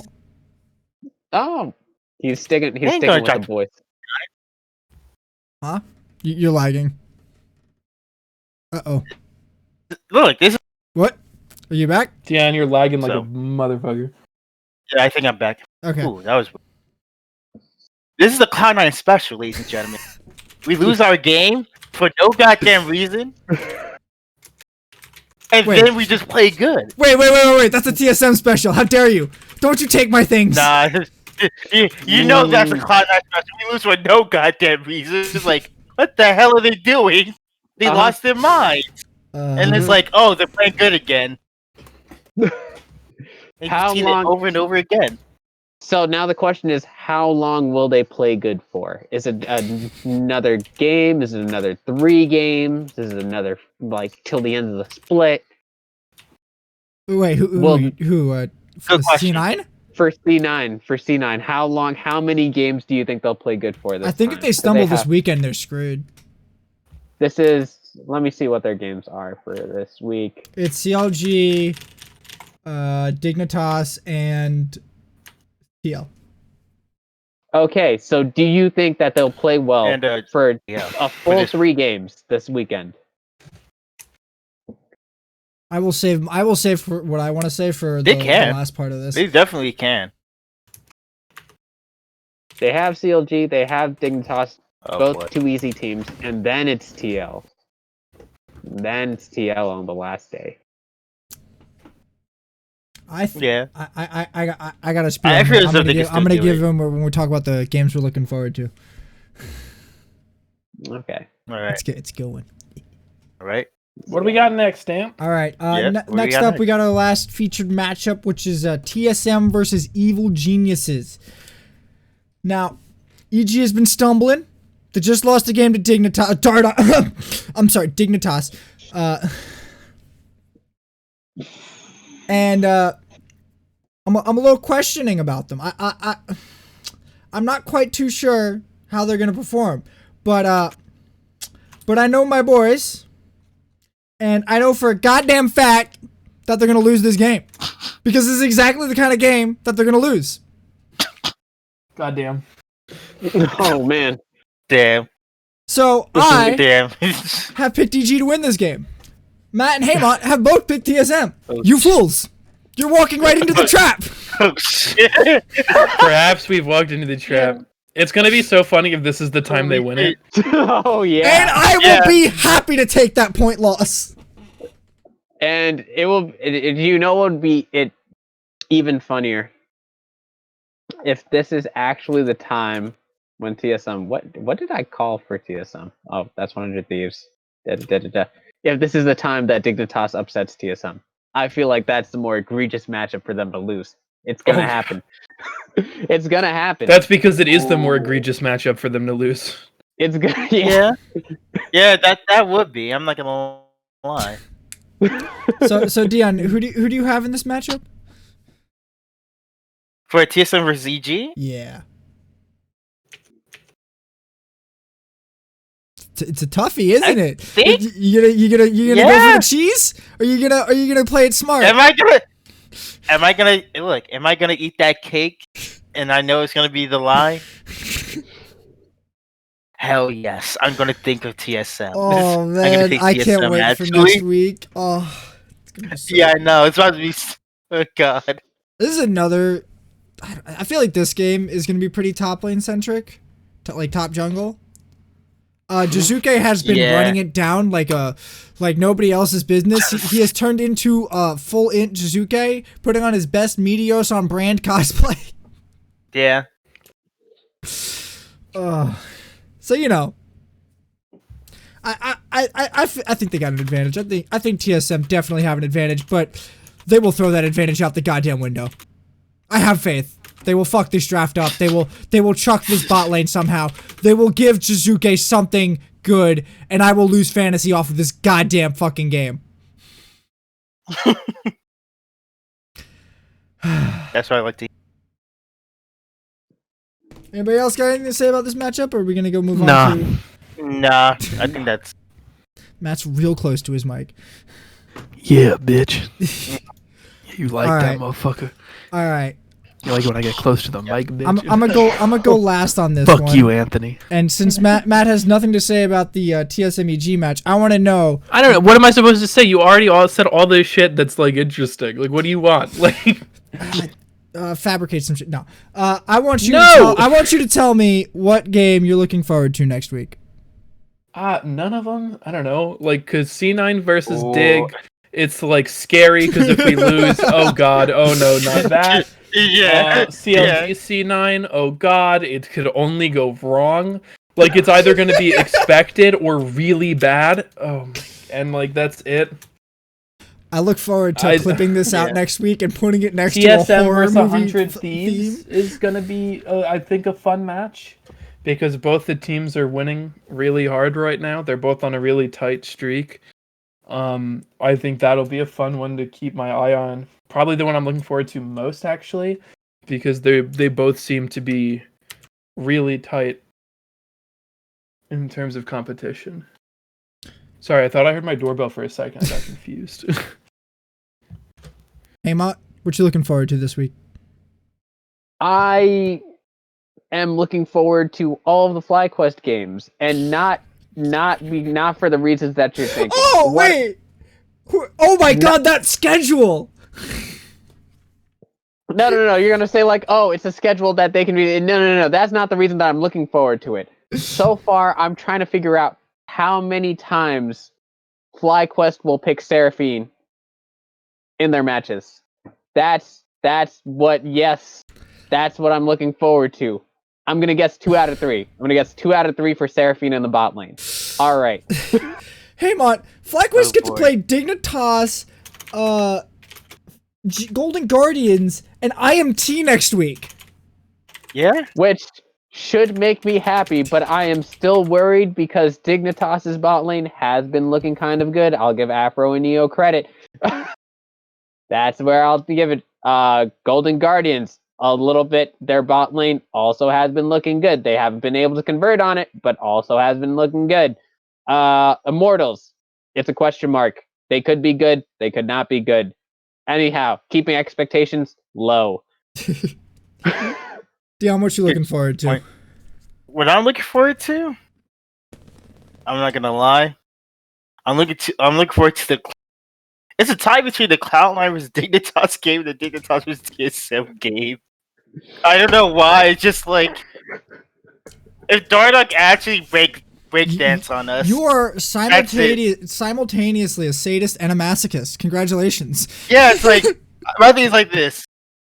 Oh, he's sticking with the boys. Huh? You're lagging. Uh-oh. Look, this is... What? Are you back? Dion, you're lagging like a motherfucker. Yeah, I think I'm back. Okay. Ooh, that was... This is the Cloud9 special, ladies and gentlemen. We lose our game for no goddamn reason. And then we just play good. Wait. That's a TSM special. How dare you? Don't you take my things. Nah. You know that's a Cloud9 special. We lose for no goddamn reason. It's like, what the hell are they doing? They lost their minds. And it's like, oh, they're playing good again. How long? It over and over again. So now the question is, how long will they play good for? Is it another game? Is it another 3 games? Is it another, till the end of the split? Wait, who? For C9? For C9, how many games do you think they'll play good for this I think time? if they stumble this weekend, they're screwed. Let me see what their games are for this week. It's CLG, Dignitas, and TL. Okay, so do you think that they'll play well for a full 3 games this weekend? I will save for what I want to say for the last part of this. They definitely can. They have CLG, they have Dignitas, both 2 easy teams, and then it's TL. Then it's TL on the last day. I gotta speak. I'm gonna give him when we talk about the games we're looking forward to. Okay. All right. It's going. All right. What do we got next, Stamp? All right. Next up, we got our last featured matchup, which is TSM versus Evil Geniuses. Now, EG has been stumbling. They just lost a game to Dignitas. I'm sorry, Dignitas. And I'm a little questioning about them. I'm not quite too sure how they're gonna perform, but I know my boys, and I know for a goddamn fact that they're gonna lose this game, because this is exactly the kind of game that they're gonna lose. Goddamn. Oh man. Damn. So I have picked EG to win this game. Matt and Haymont have both picked TSM. You fools! You're walking right into the trap. Oh shit! Perhaps we've walked into the trap. Yeah. It's gonna be so funny if this is the time they win it. Oh yeah. And I will be happy to take that point loss. And it will. You know what would be it even funnier if this is actually the time when TSM. What did I call for TSM? Oh, that's 100 Thieves. If this is the time that Dignitas upsets TSM, I feel like that's the more egregious matchup for them to lose. It's gonna happen. It's gonna happen. That's because it is the more egregious matchup for them to lose. It's gonna. Yeah. That would be. I'm not gonna lie. So Dion, who do you have in this matchup? For TSM versus EG? Yeah. It's a toughie, isn't it? Think? You gonna go for the cheese? Or are you gonna play it smart? Am I gonna eat that cake and I know it's gonna be the lie? Hell yes. I'm gonna think of TSM. Oh man, I can't wait for next week. Oh, it's gonna be so I know. It's about to be. Oh god. This is another. I feel like this game is gonna be pretty top lane centric, like top jungle. Jizuke has been running it down like nobody else's business. He has turned into full int Jizuke, putting on his best Meteos on brand cosplay. Yeah. So you know, I think they got an advantage. I think TSM definitely have an advantage, but they will throw that advantage out the goddamn window. I have faith. They will fuck this draft up. They will chuck this bot lane somehow. They will give Jizuke something good, and I will lose fantasy off of this goddamn fucking game. That's what I like to eat. Anybody else got anything to say about this matchup, or are we gonna go move on to... Nah, I think that's... Matt's real close to his mic. Yeah, bitch. You like that, motherfucker. Alright. You like when I get close to the mic, bitch? I'm gonna go last on this one. Fuck you, Anthony. And since Matt has nothing to say about the TSM-EG match, I want to know... I don't know. What am I supposed to say? You already said all this shit that's, like, interesting. Like, what do you want? Like... fabricate some shit. No. I want you to tell me what game you're looking forward to next week. None of them. I don't know. Like, because C9 versus Dig, it's, like, scary because if we lose, oh, God, oh, no, not that. CLG C9, oh, God, it could only go wrong. Like, it's either going to be expected or really bad. Oh, and, like, that's it. I look forward to clipping this out next week and putting it next to a horror versus movie 100 Thieves is going to be, I think, a fun match because both the teams are winning really hard right now. They're both on a really tight streak. I think that'll be a fun one to keep my eye on. Probably the one I'm looking forward to most, actually, because they both seem to be really tight in terms of competition. Sorry, I thought I heard my doorbell for a second. I got confused. Hey, Mott, what you looking forward to this week? I am looking forward to all of the FlyQuest games, and not for the reasons that you're thinking. Oh, wait! Oh my god, that schedule! No. You're gonna say like, oh, it's a schedule that they can read. No. That's not the reason that I'm looking forward to it. So far, I'm trying to figure out how many times FlyQuest will pick Seraphine in their matches. That's what I'm looking forward to. I'm gonna guess 2 out of 3. I'm gonna guess 2 out of 3 for Seraphine in the bot lane. All right. Hey, Mott, FlyQuest get to play Dignitas, Golden Guardians, and IMT next week. Yeah? Which should make me happy, but I am still worried because Dignitas' bot lane has been looking kind of good. I'll give Afro and Neo credit. That's where I'll give it. Golden Guardians, a little bit. Their bot lane also has been looking good. They haven't been able to convert on it, but also has been looking good. Immortals, it's a question mark. They could be good. They could not be good. Anyhow, keeping expectations low. Dion, what you looking forward to? What I'm looking forward to? I'm not gonna lie. I'm looking forward to the. It's a tie between the Cloud9 vs Dignitas game and the Dignitas vs TSM game. I don't know why. It's just like if Dardock actually break dance on us. You are simultaneously a sadist and a masochist. Congratulations. Yeah, it's like my thing is like this.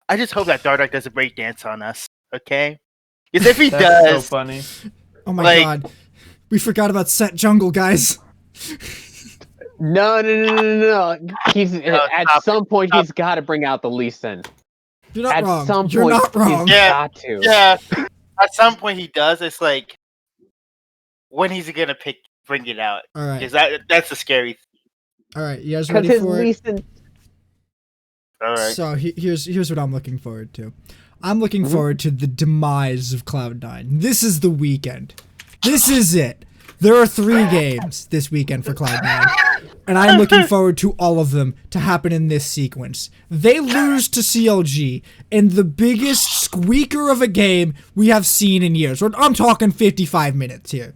I just hope that Dardock doesn't break dance on us. Okay, because if he That's does, so funny. Oh my god, we forgot about Set Jungle, guys. No. At some point he's got to bring out the Lee Sin. You're not wrong. Some You're point, not wrong. He's got to. Yeah. At some point he does. It's like when he's gonna bring it out. All right. Because that's the scary thing. All right, you guys ready for it? All right. So here's what I'm looking forward to. I'm looking forward to the demise of Cloud9. This is the weekend. This is it. There are 3 games this weekend for Cloud9, and I'm looking forward to all of them to happen in this sequence. They lose to CLG in the biggest squeaker of a game we have seen in years. I'm talking 55 minutes here.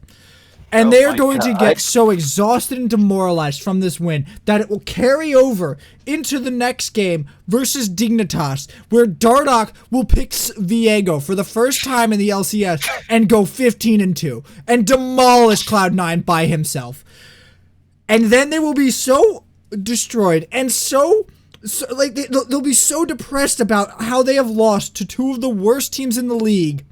And they are going to get so exhausted and demoralized from this win that it will carry over into the next game versus Dignitas, where Dardock will pick Viego for the first time in the LCS and go 15-2 and demolish Cloud9 by himself. And then they will be so destroyed and so like they'll be so depressed about how they have lost to 2 of the worst teams in the league.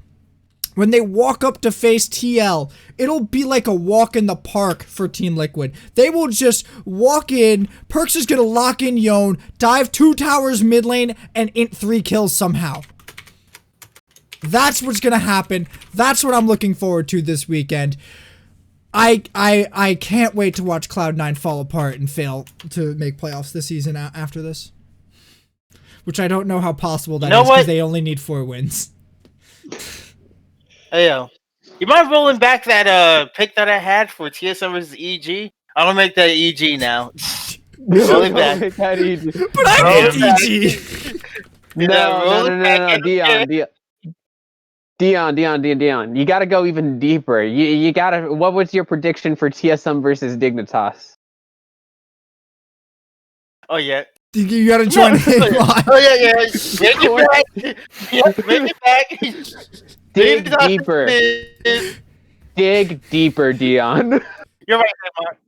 When they walk up to face TL, it'll be like a walk in the park for Team Liquid. They will just walk in, Perks is going to lock in Yone, dive 2 towers mid lane, and int 3 kills somehow. That's what's going to happen. That's what I'm looking forward to this weekend. I can't wait to watch Cloud9 fall apart and fail to make playoffs this season after this. Which I don't know how possible that is because they only need 4 wins. Hey, yo. You mind rolling back that pick that I had for TSM vs EG? I'm gonna make that EG now. Roll it back. But I picked EG. No. Dion. You gotta go even deeper. You gotta. What was your prediction for TSM versus Dignitas? Oh yeah. You gotta join Haymant. Oh yeah. Make it back. Dig deeper. Dig deeper, Dion. You're right, Haymant.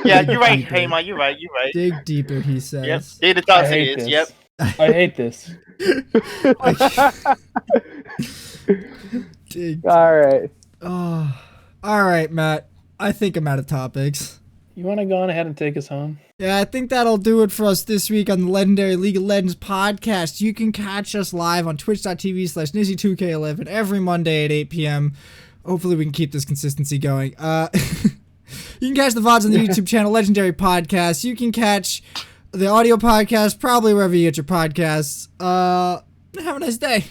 Yeah, you're right, Haymant. You're right. Dig deeper, he says. Yep. Dignitas it is. Yep. I hate this. All right. Oh, all right, Matt. I think I'm out of topics. You want to go on ahead and take us home? Yeah, I think that'll do it for us this week on the Legendary League of Legends podcast. You can catch us live on twitch.tv/Nizzy2K11 every Monday at 8 p.m. Hopefully we can keep this consistency going. You can catch the VODs on the YouTube channel, Legendary Podcast. You can catch the audio podcast probably wherever you get your podcasts. Have a nice day.